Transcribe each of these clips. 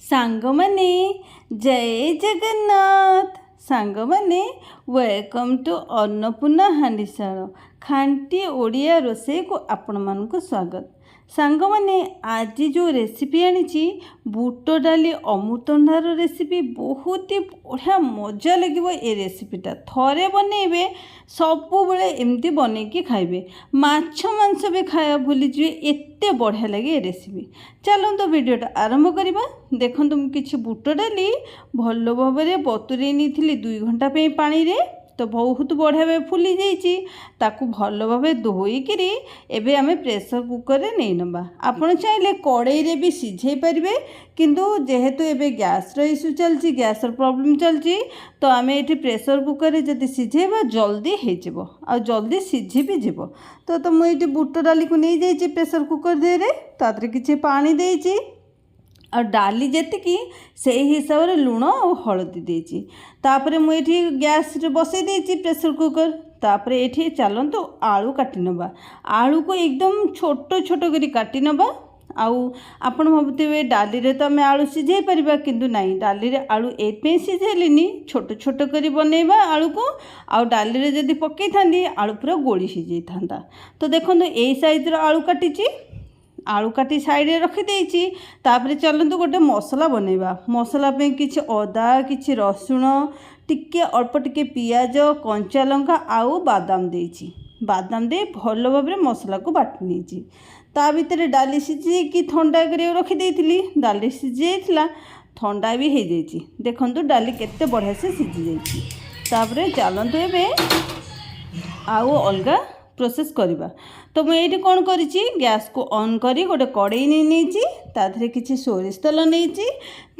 ସାଙ୍ଗମାନେ ଜୟ ଜଗନ୍ନାଥ। ସାଙ୍ଗମାନେ welcome to Annapurna ହାଣ୍ଡିଶାଳ। ଖାଣ୍ଟି ଓଡ଼ିଆ ରୋଷେଇକୁ ଆପଣମାନଙ୍କୁ ସ୍ୱାଗତ। ସାଙ୍ଗମାନେ ଆଜି ଯେଉଁ ରେସିପି ଆଣିଛି ବୁଟ ଡାଲି ଅମୃତଭଣ୍ଡାର ରେସିପି, ବହୁତ ବଢ଼ିଆ ମଜା ଲାଗିବ। ଏ ରେସିପିଟା ଥରେ ବନେଇବେ, ସବୁବେଳେ ଏମିତି ବନେଇକି ଖାଇବେ। ମାଛ ମାଂସ ବି ଖାଇବା ଭୁଲିଯିବେ, ଏତେ ବଢ଼ିଆ ଲାଗେ ଏ ରେସିପି। ଚାଲନ୍ତୁ ଭିଡ଼ିଓଟା ଆରମ୍ଭ କରିବା। ଦେଖନ୍ତୁ, ମୁଁ କିଛି ବୁଟ ଡାଲି ଭଲ ଭାବରେ ବତୁରେଇ ନେଇଥିଲି 2 ଘଣ୍ଟା ପାଇଁ ପାଣିରେ। ତ ବହୁତ ବଢ଼ିଆ ଭାବେ ଫୁଲି ଯାଇଛି। ତାକୁ ଭଲ ଭାବେ ଧୋଇକିରି ଏବେ ଆମେ ପ୍ରେସର କୁକରରେ ନେଇନେବା। ଆପଣ ଚାହିଁଲେ କଡ଼େଇରେ ବି ସିଝେଇ ପାରିବେ, କିନ୍ତୁ ଯେହେତୁ ଏବେ ଗ୍ୟାସ୍ର ଇସ୍ୟୁ ଚାଲିଛି, ଗ୍ୟାସ୍ର ପ୍ରୋବ୍ଲେମ୍ ଚାଲିଛି, ତ ଆମେ ଏଠି ପ୍ରେସର କୁକରରେ ଯଦି ସିଝେଇବା ଜଲ୍ଦି ହେଇଯିବ ଆଉ ଜଲ୍ଦି ସିଝି ବି ଯିବ। ତ ମୁଁ ଏଠି ବୁଟ ଡାଲିକୁ ନେଇଯାଇଛି ପ୍ରେସର କୁକର ଦେହରେ, ତା ଦେହରେ କିଛି ପାଣି ଦେଇଛି ଆଉ ଡାଲି ଯେତିକି ସେଇ ହିସାବରେ ଲୁଣ ଆଉ ହଳଦୀ ଦେଇଛି। ତାପରେ ମୁଁ ଏଠି ଗ୍ୟାସ୍ରେ ବସାଇ ଦେଇଛି ପ୍ରେସର କୁକର। ତାପରେ ଏଠି ଚାଲନ୍ତୁ ଆଳୁ କାଟି ନେବା। ଆଳୁକୁ ଏକଦମ ଛୋଟ ଛୋଟ କରି କାଟି ନେବା। ଆଉ ଆପଣ ଭାବୁଥିବେ ଡାଲିରେ ତ ଆମେ ଆଳୁ ସିଝାଇ ପାରିବା, କିନ୍ତୁ ନାହିଁ, ଡାଲିରେ ଆଳୁ ଏଇଥିପାଇଁ ସିଝାଇଲିନି, ଛୋଟ ଛୋଟ କରି ବନେଇବା ଆଳୁକୁ। ଆଉ ଡାଲିରେ ଯଦି ପକାଇଥାନ୍ତି ଆଳୁ ପୁରା ଗୋଳି ହେଇଯାଇଥାନ୍ତା। ତ ଦେଖନ୍ତୁ ଏଇ ସାଇଜ୍ର ଆଳୁ କାଟିଛି। ଆଳୁ କାଟି ସାଇଡ଼ରେ ରଖିଦେଇଛି। ତାପରେ ଚାଲନ୍ତୁ ଗୋଟେ ମସଲା ବନେଇବା। ମସଲା ପାଇଁ କିଛି ଅଦା, କିଛି ରସୁଣ, ଟିକେ ଅଳ୍ପ ଟିକେ ପିଆଜ, କଞ୍ଚା ଲଙ୍କା ଆଉ ବାଦାମ ଦେଇଛି। ବାଦାମ ଦେଇ ଭଲ ଭାବରେ ମସଲାକୁ ବାଟି ନେଇଛି। ତା ଭିତରେ ଡାଲି ସିଝେଇକି ଥଣ୍ଡା କରିବାକୁ ରଖିଦେଇଥିଲି। ଡାଲି ସିଝି ଯାଇଥିଲା, ଥଣ୍ଡା ବି ହେଇଯାଇଛି। ଦେଖନ୍ତୁ ଡାଲି କେତେ ବଢ଼ିଆ ସେ ସିଝି ଯାଇଛି। ତାପରେ ଚାଲନ୍ତୁ ଏବେ ଆଉ ଅଲଗା ପ୍ରୋସେସ୍ କରିବା। ତ ମୁଁ ଏଇଠି କ'ଣ କରିଛି, ଗ୍ୟାସ୍କୁ ଅନ୍ କରି ଗୋଟେ କଡ଼େଇ ନେଇଛି, ତା ଦେହରେ କିଛି ସୋରିଷ ତେଲ ନେଇଛି।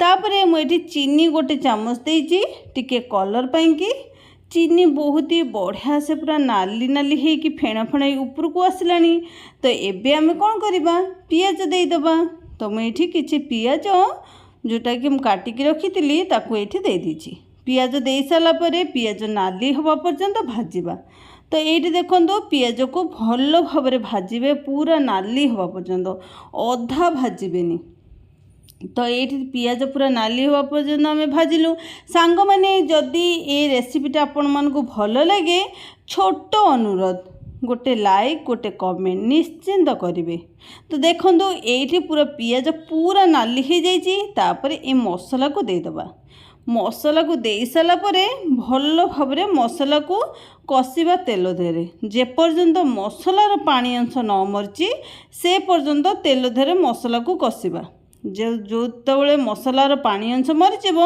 ତାପରେ ମୁଁ ଏଠି ଚିନି ଗୋଟେ ଚାମଚ ଦେଇଛି, ଟିକେ କଲର୍ ପାଇଁକି। ଚିନି ବହୁତ ବଢ଼ିଆ ସେ ପୁରା ନାଲି ନାଲି ହେଇକି ଫେଣ ଫେଣ ଉପରକୁ ଆସିଲାଣି। ତ ଏବେ ଆମେ କ'ଣ କରିବା, ପିଆଜ ଦେଇଦେବା। ତ ମୁଁ ଏଠି କିଛି ପିଆଜ ଯେଉଁଟାକି ମୁଁ କାଟିକି ରଖିଥିଲି ତାକୁ ଏଇଠି ଦେଇଦେଇଛି। ପିଆଜ ଦେଇ ସାରିଲା ପରେ ପିଆଜ ନାଲି ହେବା ପର୍ଯ୍ୟନ୍ତ ଭାଜିବା। ତ ଏଇଠି ଦେଖନ୍ତୁ ପିଆଜକୁ ଭଲ ଭାବରେ ଭାଜିବେ, ପୁରା ନାଲି ହେବା ପର୍ଯ୍ୟନ୍ତ, ଅଧା ଭାଜିବେନି। ତ ଏଇଠି ପିଆଜ ପୁରା ନାଲି ହେବା ପର୍ଯ୍ୟନ୍ତ ଆମେ ଭାଜିଲୁ। ସାଙ୍ଗମାନେ ଯଦି ଏ ରେସିପିଟା ଆପଣମାନଙ୍କୁ ଭଲ ଲାଗେ, ଛୋଟ ଅନୁରୋଧ, ଗୋଟେ ଲାଇକ୍, ଗୋଟେ କମେଣ୍ଟ ନିଶ୍ଚିନ୍ତ କରିବେ। ତ ଦେଖନ୍ତୁ ଏଇଠି ପୁରା ପିଆଜ ପୁରା ନାଲି ହେଇଯାଇଛି। ତାପରେ ଏ ମସଲାକୁ ଦେଇଦେବା। ମସଲାକୁ ଦେଇ ସାରିଲା ପରେ ଭଲ ଭାବରେ ମସଲାକୁ କଷିବା ତେଲ ଦେହରେ। ଯେପର୍ଯ୍ୟନ୍ତ ମସଲାର ପାଣି ଅଂଶ ନ ମରିଛି ସେ ପର୍ଯ୍ୟନ୍ତ ତେଲ ଦେହରେ ମସଲାକୁ କଷିବା। ଯେତେବେଳେ ମସଲାର ପାଣି ଅଂଶ ମରିଯିବ,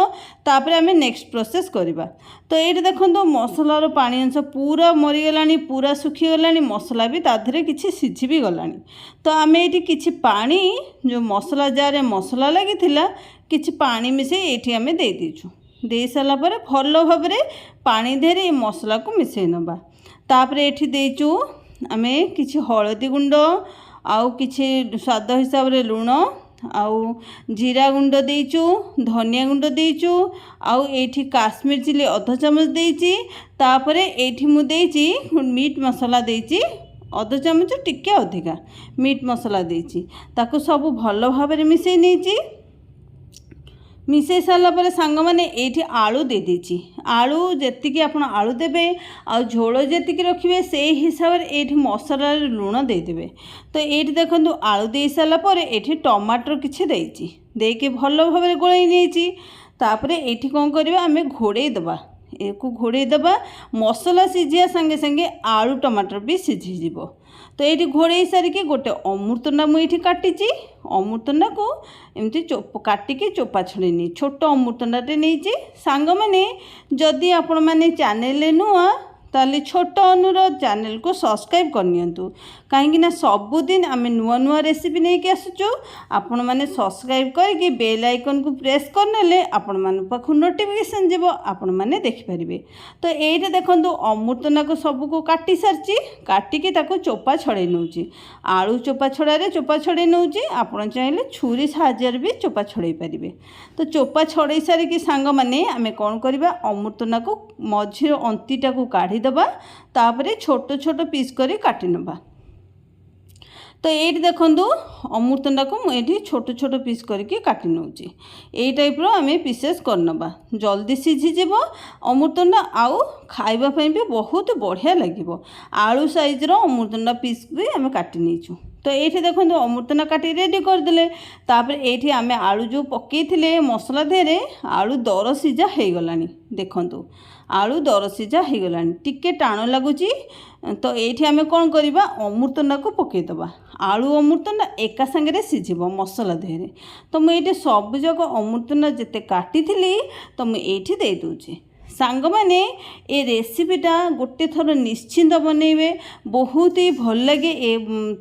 ତାପରେ ଆମେ ନେକ୍ସଟ ପ୍ରୋସେସ୍ କରିବା। ତ ଏଇଠି ଦେଖନ୍ତୁ ମସଲାର ପାଣି ଅଂଶ ପୁରା ମରିଗଲାଣି, ପୁରା ଶୁଖିଗଲାଣି। ମସଲା ବି ତା ଦେହରେ କିଛି ସିଝି ବି ଗଲାଣି। ତ ଆମେ ଏଇଠି କିଛି ପାଣି, ଯେଉଁ ମସଲା ଜାରରେ ମସଲା ଲାଗିଥିଲା, କିଛି ପାଣି ମିଶାଇ ଏଇଠି ଆମେ ଦେଇଦେଇଛୁ। ଦେଇ ସାରିଲା ପରେ ଭଲ ଭାବରେ ପାଣି ଦେହରେ ଏ ମସଲାକୁ ମିଶାଇ ନେବା। ତାପରେ ଏଠି ଦେଇଛୁ ଆମେ କିଛି ହଳଦୀ ଗୁଣ୍ଡ, ଆଉ କିଛି ସ୍ୱାଦ ହିସାବରେ ଲୁଣ, ଆଉ ଜିରା ଗୁଣ୍ଡ ଦେଇଛୁ, ଧନିଆ ଗୁଣ୍ଡ ଦେଇଛୁ, ଆଉ ଏଇଠି କାଶ୍ମୀର ଚିଲି ଅଧ ଚାମଚ ଦେଇଛି। ତାପରେ ଏଇଠି ମୁଁ ଦେଇଛି ମିଟ୍ ମସଲା ଦେଇଛି, ଅଧ ଚାମଚ ଟିକେ ଅଧିକା ମିଟ୍ ମସଲା ଦେଇଛି। ତାକୁ ସବୁ ଭଲ ଭାବରେ ମିଶାଇ ନେଇଛି। ମିଶାଇ ସାରିଲା ପରେ ସାଙ୍ଗମାନେ ଏଇଠି ଆଳୁ ଦେଇଦେଇଛି। ଆଳୁ ଯେତିକି ଆପଣ ଆଳୁ ଦେବେ ଆଉ ଝୋଳ ଯେତିକି ରଖିବେ ସେଇ ହିସାବରେ ଏଇଠି ମସଲାରେ ଲୁଣ ଦେଇଦେବେ। ତ ଏଇଠି ଦେଖନ୍ତୁ ଆଳୁ ଦେଇ ସାରିଲା ପରେ ଏଇଠି ଟମାଟର କିଛି ଦେଇଛି, ଦେଇକି ଭଲ ଭାବରେ ଗୋଳେଇ ନେଇଛି। ତାପରେ ଏଇଠି କ'ଣ କରିବା, ଆମେ ଘୋଡ଼େଇ ଦେବା। ଏକୁ ଘୋଡ଼େଇ ଦେବା। ମସଲା ସିଝିବା ସାଙ୍ଗେ ସାଙ୍ଗେ ଆଳୁ ଟମାଟର ବି ସିଝିଯିବ। ତ ଏଇଠି ଘୋଡ଼େଇ ସାରିକି ଗୋଟେ ଅମୃତଭଣ୍ଡା ମୁଁ ଏଇଠି କାଟିଛି। ଅମୃତଭଣ୍ଡାକୁ ଏମିତି କାଟିକି ଚୋପା ଛଡ଼େଇନି, ଛୋଟ ଅମୃତଭଣ୍ଡାଟେ ନେଇଛି। ସାଙ୍ଗମାନେ ଯଦି ଆପଣମାନେ ଚ୍ୟାନେଲରେ ନୂଆ, ତାହେଲେ ଛୋଟ ଅନୁରୋଧ, ଚ୍ୟାନେଲକୁ ସବସ୍କ୍ରାଇବ୍ କରିନିଅନ୍ତୁ। କାହିଁକିନା ସବୁଦିନ ଆମେ ନୂଆ ନୂଆ ରେସିପି ନେଇକି ଆସୁଛୁ। ଆପଣମାନେ ସବସ୍କ୍ରାଇବ୍ କରିକି ବେଲ୍ ଆଇକନ୍କୁ ପ୍ରେସ୍ କରିନେଲେ ଆପଣମାନଙ୍କ ପାଖକୁ ନୋଟିଫିକେସନ୍ ଯିବ, ଆପଣମାନେ ଦେଖିପାରିବେ। ତ ଏଇଠି ଦେଖନ୍ତୁ ଅମୃତଭଣ୍ଡାକୁ ସବୁକୁ କାଟି ସାରିଛି। କାଟିକି ତାକୁ ଚୋପା ଛଡ଼େଇ ନେଉଛି। ଆଳୁ ଚୋପା ଛଡ଼ାରେ ଚୋପା ଛଡ଼େଇ ନେଉଛି। ଆପଣ ଚାହିଁଲେ ଛୁରୀ ସାହାଯ୍ୟରେ ବି ଚୋପା ଛଡ଼େଇ ପାରିବେ। ତ ଚୋପା ଛଡ଼େଇ ସାରିକି ସାଙ୍ଗମାନେ ଆମେ କ'ଣ କରିବା, ଅମୃତଭଣ୍ଡାକୁ ମଝିରେ ଅନ୍ତିଟାକୁ କାଢ଼ିଦେବା। ତାପରେ ଛୋଟ ଛୋଟ ପିସ୍ କରି କାଟି ନେବା। तो ये देखु अमृतभंडा को मुझे छोट छोट पीस करके काटि नौची यही टाइप आम पीसेस करनबा जल्दी सीझीज अमृतभंडा आउ खावाई भी बहुत बढ़िया लगे आलू साइज्र अमृतभंडा पीस भी आम काटि नहींचु। तो ये देखो अमृतभंडा काटी रेडी करदे ये आम आलू जो पकईले मसला देहरे आलू दर सीझा हो गला देखु आलू दर सीझा हो गला टिके टाण लगुच। तो ये आम कौन करवा अमृतभंडा को पकईदबा आलू अमृतभंडा एका सांगे सीझब मसला देहरे। तो मुझे सबजाक अमृतभंडा जिते काटी तो मुझे दे दूची सांग मैंने ये रेसिपीटा गोटे थर निश्चिंत बनइबे बहुत ही भल लगे। ए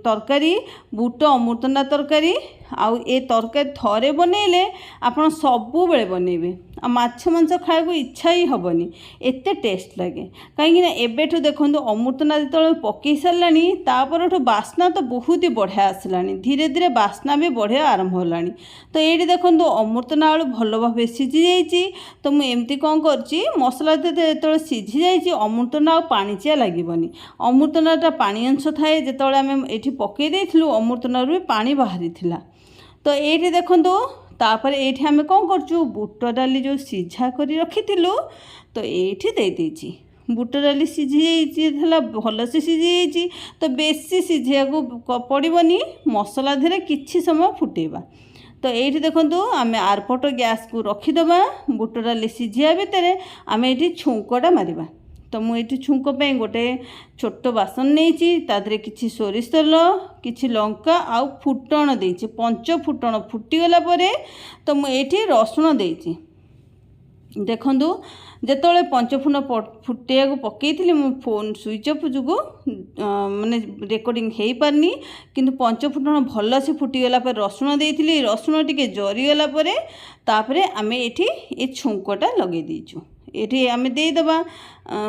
तरकारी बुट अमृतभंडा तरकारी आउ ए तरकारी थरे बनइले आपण सबु बेले बनइबे आ माछ मांस खाइबो इच्छा ही हबनी एते टेस्ट लगे कहीं एबेठु देखंतु अमृतभंडा जेतले पकई सारलानी तापरठु बास्ना तो बहुत ही बढ़िया आसलानी धीरे धीरे बास्ना भी बढ़िया आरंभ होलानी। तो ये देखंतु अमृतभंडा आलू भल भाव सीझी जाइए। तो मुझे एमती कौन करची मसला जो सीझी जाइए अमृतभंडा आ पाणिचिया लगभग अमृतभंडाटा पानी अंश थाए जितेबाला आम ये पकई देइथिलु अमृतभंडारू भी पानी बाहरी थिला। तो ये देखंतु तापर ये आम कौन करचु बुट डाली जो सीझा कर रखी तो ये दे देची बुट डाली सीझी भल से सीझी तो बेसी सीझा को पड़ोनी मसला धीरे किछि समय फुटेबा। तो ये देखंतु आम आरपट गैस को रखीदबा बुट डाली सीझा भितर आम ये छुंकटा मारिबा। तो मुझे छुंक पे गोटे छोट बासन नहीं तादरे किछि सोरिष तेल किछि लंका आउ फुटण देइछि 5 फुटण फुटीगला परे तो मुझे रसुण देइछि देखंतु जेतोले 5 फुटिया को पकईली मो फोन स्विच ऑफ जुगु माने रेकॉर्डिंग हो पारनी किंतु 5 फुटण भल से फुटीगला पर रसुण देइथिली रसुण टिके जरीगला परे तापरे आमे एठी ए छुंकटा लगे दीचु ये आम देदबा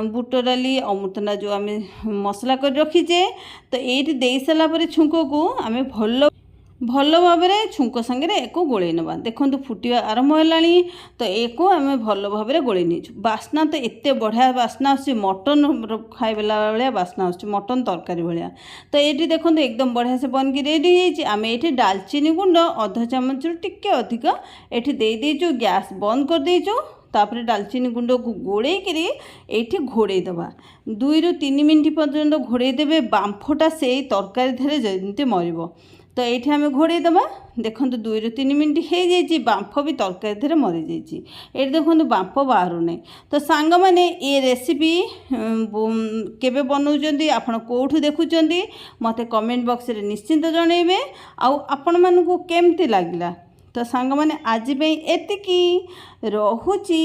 बुट डाली अमृतभंडा जो आम मसला कर रखीचे। तो ये दे सारापर छुंक को आम भल भाव छुंक सांगे एक गोले नवा देखो फुटिया आरंभ है। तो एक आम भल भाव गोले नहीं बास्ना तो एत बढ़िया बास्ना आस मटन खाइला भाया बास्ना आस मटन तरकारी भाया। तो ये देखो एकदम बढ़िया से बन की रेडी आम ये डालचीनी गुंड अध चामच टिके अधिक ये देदेचु गैस बंद कर देचु तापर डालचीनी गुंड को गोड़ेकरी ये घोड़े दबा 2 ରୁ 3 मिनट पर्यंत घोड़े देवे बांफटा से तरकारी धीरे जमी मरब। तो ये आम घोड़े दबा देखो 2 ରୁ 3 मिनट हो जाए बांफ भी तरकारी धीरे मरी जाइए ये देखो बांफ बाहर नहीं। तो सांग मैंने ये रेसिपी केबे बनाउछन्ती आपण कोठु देखुछन्ती मते कमेंट बॉक्स रे निश्चिंत जनइबे आउ आपण मानकु केमती लागिला। तो सांग मैंने आज एतिकी रहुची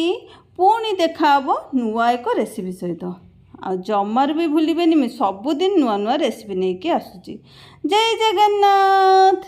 पुणी देखा नुआ एक रेसिपी सहित आ जमार भी भूलिबेनी सबुदिन नुआ नुआ रेसिपी नहीं कि आसुची। जय जगन्नाथ।